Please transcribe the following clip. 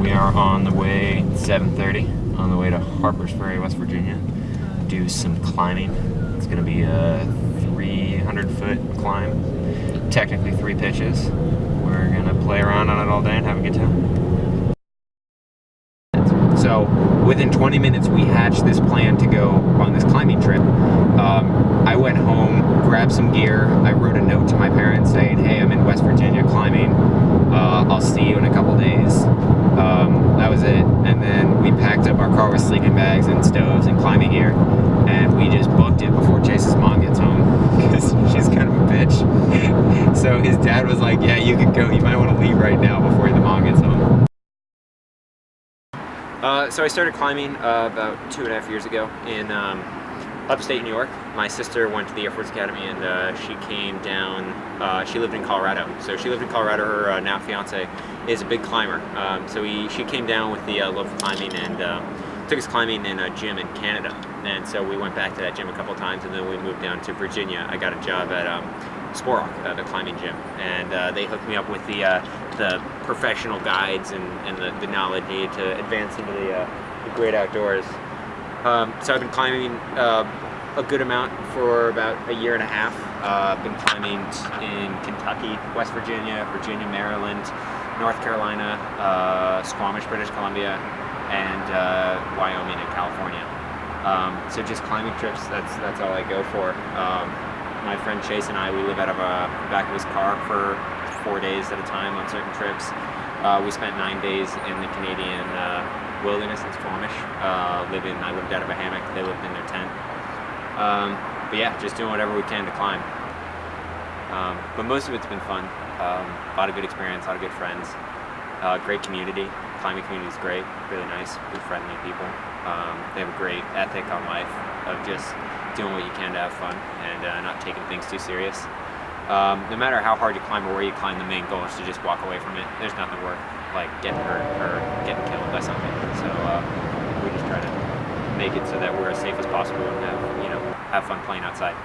We are on the way, 7:30, on the way to Harpers Ferry, West Virginia. Do some climbing. It's going to be a 300-foot climb. Technically 3 pitches. We're going to play around on it all day and have a good time. So within 20 minutes we hatched this plan to go on this climbing trip. I went home, grabbed some gear. I wrote a note to my parents saying, hey, I'm in West Virginia climbing. I'll see you in a couple days. That was it. And then we packed up our car with sleeping bags and stoves and climbing gear, and we just booked it before Chase's mom gets home, because she's kind of a bitch. So his dad was like, yeah, you could go. You might want to leave right now before the mom gets home. So I started climbing about 2.5 years ago in upstate New York. My sister went to the Air Force Academy, and she came down. She lived in Colorado, so she lived in Colorado. Her now fiance is a big climber, so she came down with the love of climbing and took us climbing in a gym in Canada. And so we went back to that gym a couple times, and then we moved down to Virginia. I got a job at Sporrock, the climbing gym, and they hooked me up with the professional guides and the knowledge needed to advance into the great outdoors. So I've been climbing a good amount for about a year and a half. I've been climbing in Kentucky, West Virginia, Maryland, North Carolina, Squamish, British Columbia, and Wyoming and California. So just climbing trips, that's all I go for. My friend Chase and I, we live out of the back of his car for 4 days at a time on certain trips. We spent 9 days in the Canadian wilderness in Squamish. I lived out of a hammock, they lived in their tent. But yeah, just doing whatever we can to climb. But most of it's been fun. A lot of good experience, a lot of good friends. Great community. Climbing community is great, really nice, good friendly people. They have a great ethic on life of just doing what you can to have fun and not taking things too serious. No matter how hard you climb or where you climb, the main goal is to just walk away from it. There's nothing worth like getting hurt or getting killed by something. So we just try to make it so that we're as safe as possible and have fun playing outside.